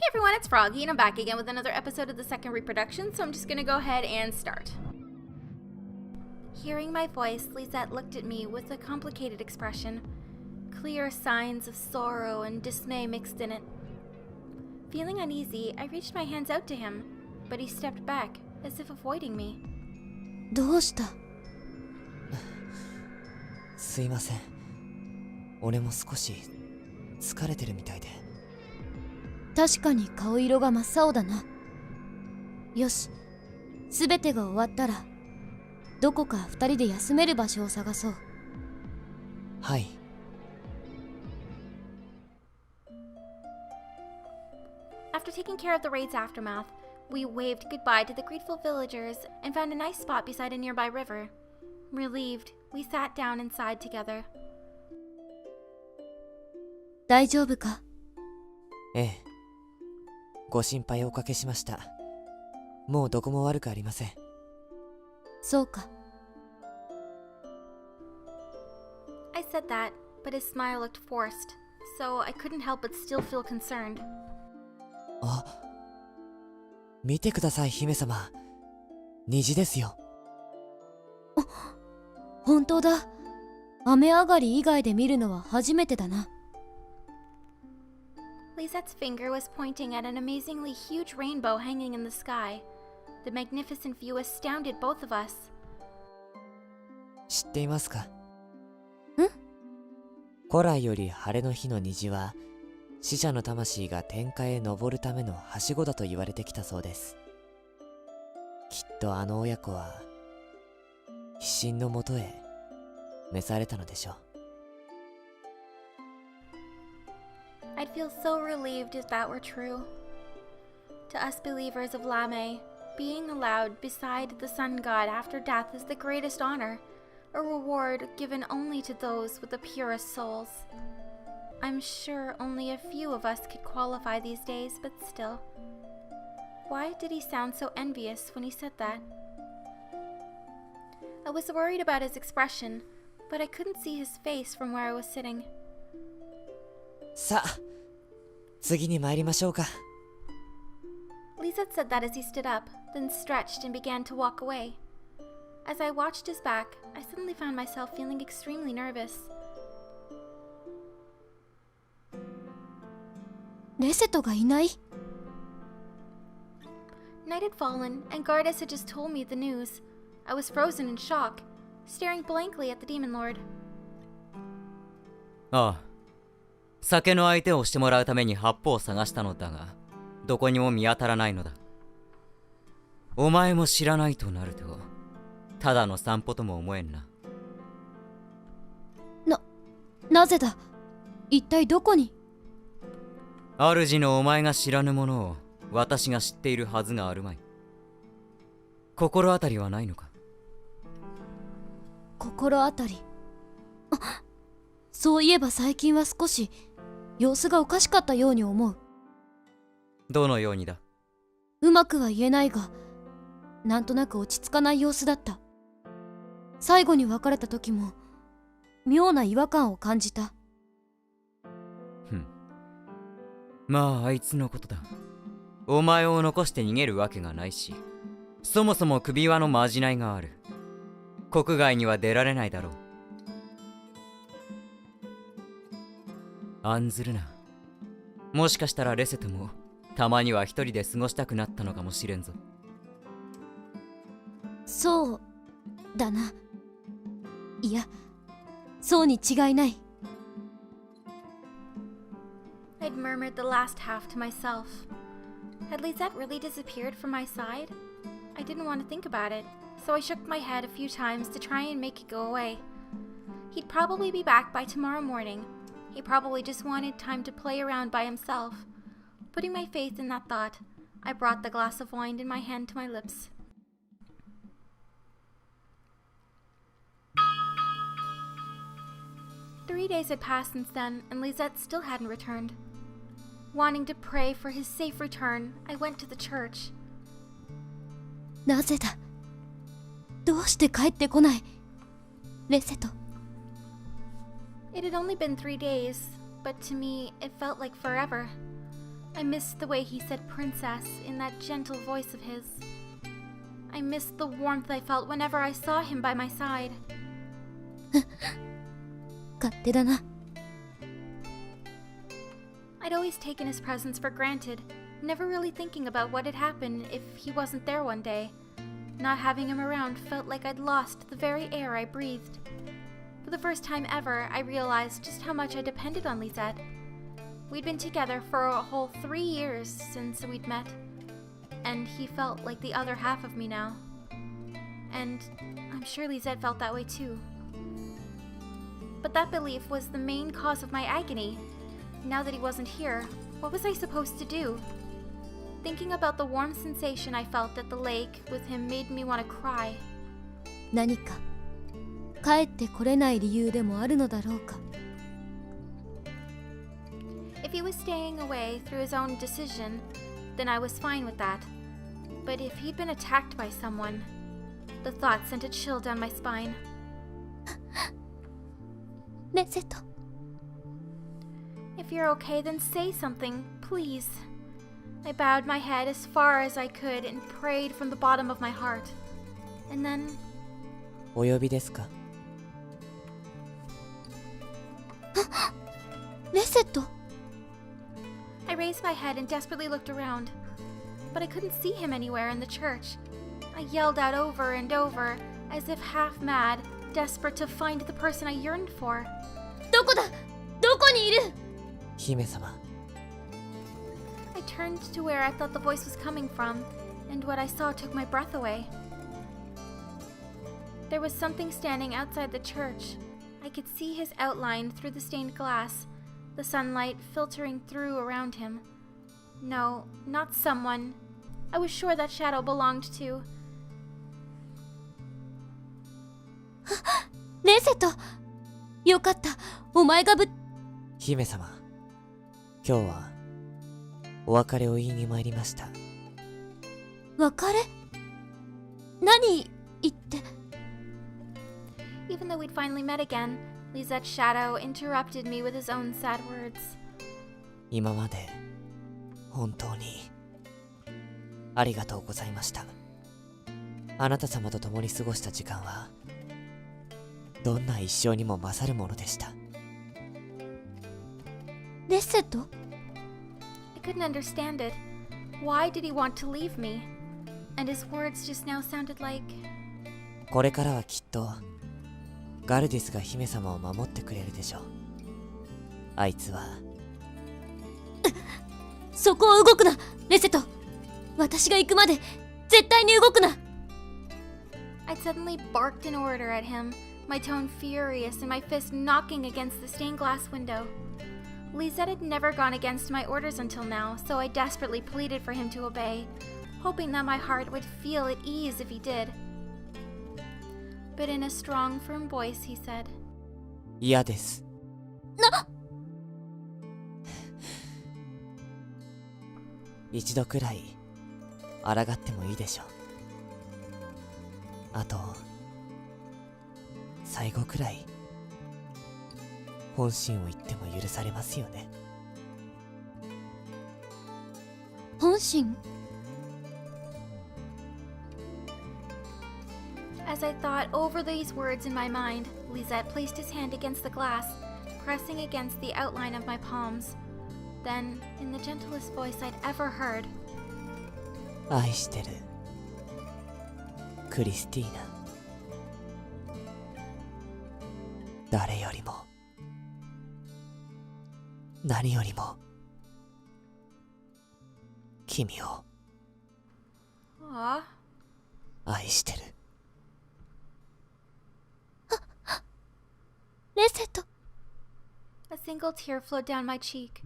Hey everyone, it's Froggy, and I'm back again with another episode of the second reproduction, so I'm just gonna go ahead and start. Hearing my voice, Lezette looked at me with a complicated expression, clear signs of sorrow and dismay mixed in it. Feeling uneasy, I reached my hands out to him, but he stepped back, as if avoiding me. どうした? すいません。俺も少し疲れてるみたいで。確かに顔色が真っ青だな。よし、すべてが終わったらどこか二人で休める場所を探そう。はい。After taking care of the raid's aftermath, we waved goodbye to the grateful villagers and found a nice spot beside a nearby river. Relieved, we sat down inside together. 大丈夫か? ええ。ご心配をおかけしました。もうどこも悪くありません。そうか。I said that, but his smile looked forced, so I couldn't help but still feel concerned. あ、見てください、姫様。虹ですよ。本当だ。雨上がり以外で見るのは初めてだな。Lezette's finger was pointing at an amazingly huge rainbow hanging in the sky. The magnificent view astounded both of us. 知っていますか? ん? 古来より晴れの日の虹は死者の魂が天界へ昇るためのはしごだと言われてきたそうです。きっとあの親子は飛神のもとへ召されたのでしょう。I'd feel so relieved if that were true. To us believers of Lame, being allowed beside the sun god after death is the greatest honor, a reward given only to those with the purest souls. I'm sure only a few of us could qualify these days, but still. Why did he sound so envious when he said that? I was worried about his expression, but I couldn't see his face from where I was sitting. さあ、次に参りましょうか。Lezette said that as he stood up, then stretched and began to walk away. As I watched his back, I suddenly found myself feeling extremely nervous. レセトがいない? Night had fallen, and Gardas had just told me the news. I was frozen in shock, staring blankly at the Demon Lord. ああ。酒の相手をしてもらうために八方を探したのだが、どこにも見当たらないのだ。お前も知らないとなると、ただの散歩とも思えんな。なぜだ? 一体どこに? 主のお前が知らぬものを私が知っているはずがあるまい。心当たりはないのか? 心当たり。そういえば最近は少し様子がおかしかったように思う。どのようにだ? うまくは言えないが、なんとなく落ち着かない様子だった。最後に別れた時も妙な違和感を感じた。まああいつのことだ。お前を残して逃げるわけがないし、そもそも首輪のまじないがある。国外には出られないだろう。案ずるな。もしかしたらレセトもたまには一人で過ごしたくなったのかもしれんぞ。そうだな。いや、そうに違いない。I'd murmured the last half to myself. Had Lezette really disappeared from my side? I didn't want to think about it, so I shook my head a few times to try and make it go away. He'd probably be back by tomorrow morning. He probably just wanted time to play around by himself. Putting my faith in that thought, I brought the glass of wine in my hand to my lips. Three days had passed since then, and Lezette still hadn't returned. Wanting to pray for his safe return, I went to the church. なぜだ? どうして帰ってこない? レセト。It had only been 3 days, but to me, it felt like forever. I I missed the way he said princess in that gentle voice of his. I missed the warmth I felt whenever I saw him by my side. 勝手だな。 I'd always taken his presence for granted, never really thinking about what had happened if he wasn't there one day. Not having him around felt like I'd lost the very air I breathed. For the first time ever, I realized just how much I depended on Lezette. We'd been together for a whole 3 years since we'd met, and he felt like the other half of me now. And I'm sure Lezette felt that way too. But that belief was the main cause of my agony. Now that he wasn't here, what was I supposed to do? Thinking about the warm sensation I felt at the lake with him made me want to cry. 何か帰ってこれない理由でもあるのだろうか。 If he was staying away through his own decision, then I was fine with that. But if he'd been attacked by someone, the thought sent a chill down my spine. レゼット。 If you're okay, then say something, please. I bowed my head as far as I could and prayed from the bottom of my heart. And then... お呼びですか？レゼット。 I raised my head and desperately looked around. But I couldn't see him anywhere in the church. I yelled out over and over, as if half mad, desperate to find the person I yearned for. どこだ？どこにいる？ 姫様。 I turned to where I thought the voice was coming from, and what I saw took my breath away. There was something standing outside the church. I could see his outline through the stained glass, the sunlight filtering through around him. No, not someone. I was sure that shadow belonged to... レゼット。よかった。お前が姫様、今日はお別れを言いに参りました。別れ？何言って。 Even though we'd finally met again, Lezette's shadow interrupted me with his own sad words. 今まで本当にありがとうございました。あなた様と共に過ごした時間はどんな一生にも勝るものでした。レゼット？ I couldn't understand it. Why did he want to leave me? And his words just now sounded like... これからはきっとガルディスが姫様を守ってくれるでしょう。あいつはそこを動くな、レゼット。私が行くまで絶対に動くな。 I'd suddenly barked an order at him, my tone furious and my fist knocking against the stained glass window. Lezette had never gone against my orders until now, so I desperately pleaded for him to obey, hoping that my heart would feel at ease if he did. But in a strong, firm voice, he said, 嫌です。一度くらい抗ってもいいでしょう。あと最後くらい本心を言っても許されますよね。本心？ As I thought over these words in my mind, Lezette placed his hand against the glass, pressing against the outline of my palms. Then, in the gentlest voice I'd ever heard, 愛してるクリスティーナ。誰よりも何よりも君を "Aw." 愛してる。レゼット。 A single tear flowed down my cheek.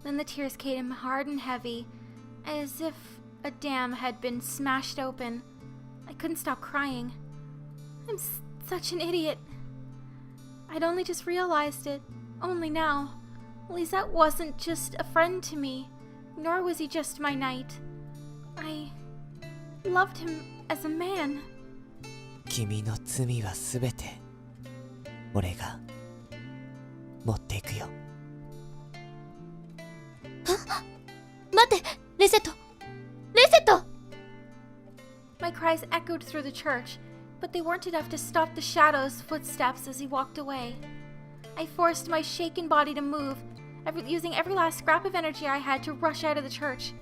Then the tears came hard and heavy, as if a dam had been smashed open. I couldn't stop crying. I'm such an idiot. I'd only just realized it, only now. Lezette wasn't just a friend to me, nor was he just my knight. I loved him as a man. 君の罪はすべて俺が持っていくよ。待てレゼットレゼット My cries echoed through the church, but they weren't enough to stop the shadow's footsteps as he walked away. I forced my shaken body to move, using every last scrap of energy I had to rush out of the church.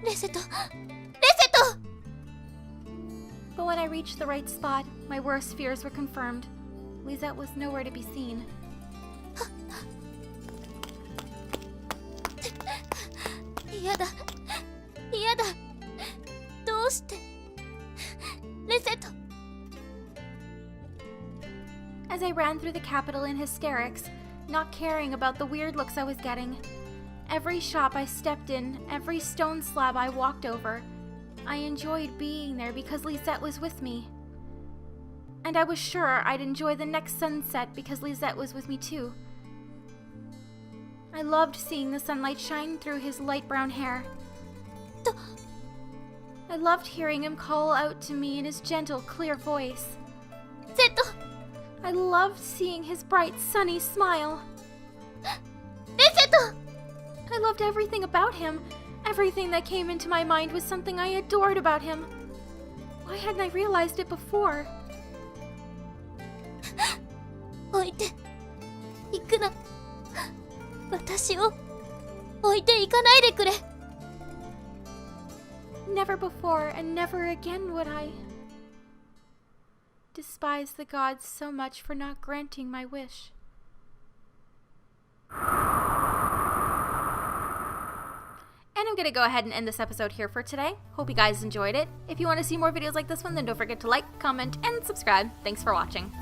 レゼットレゼット But when I reached the right spot, my worst fears were confirmed. Lezette was nowhere to be seen. 嫌だ嫌だどうしてレゼット As I ran through the capital in hysterics, not caring about the weird looks I was getting. Every shop I stepped in, every stone slab I walked over, I enjoyed being there because Lezette was with me. And I was sure I'd enjoy the next sunset because Lezette was with me too. I loved seeing the sunlight shine through his light brown hair. I loved hearing him call out to me in his gentle, clear voice. ゼット I loved seeing his bright, sunny smile. レゼット I loved everything about him. Everything that came into my mind was something I adored about him. Why hadn't I realized it before? 置いて行くな私を置いて行かないでくれ Never before and never again would I despise the gods so much for not granting my wish. And I'm gonna go ahead and end this episode here for today. Hope you guys enjoyed it. If you want to see more videos like this one, then don't forget to like, comment, and subscribe. Thanks for watching.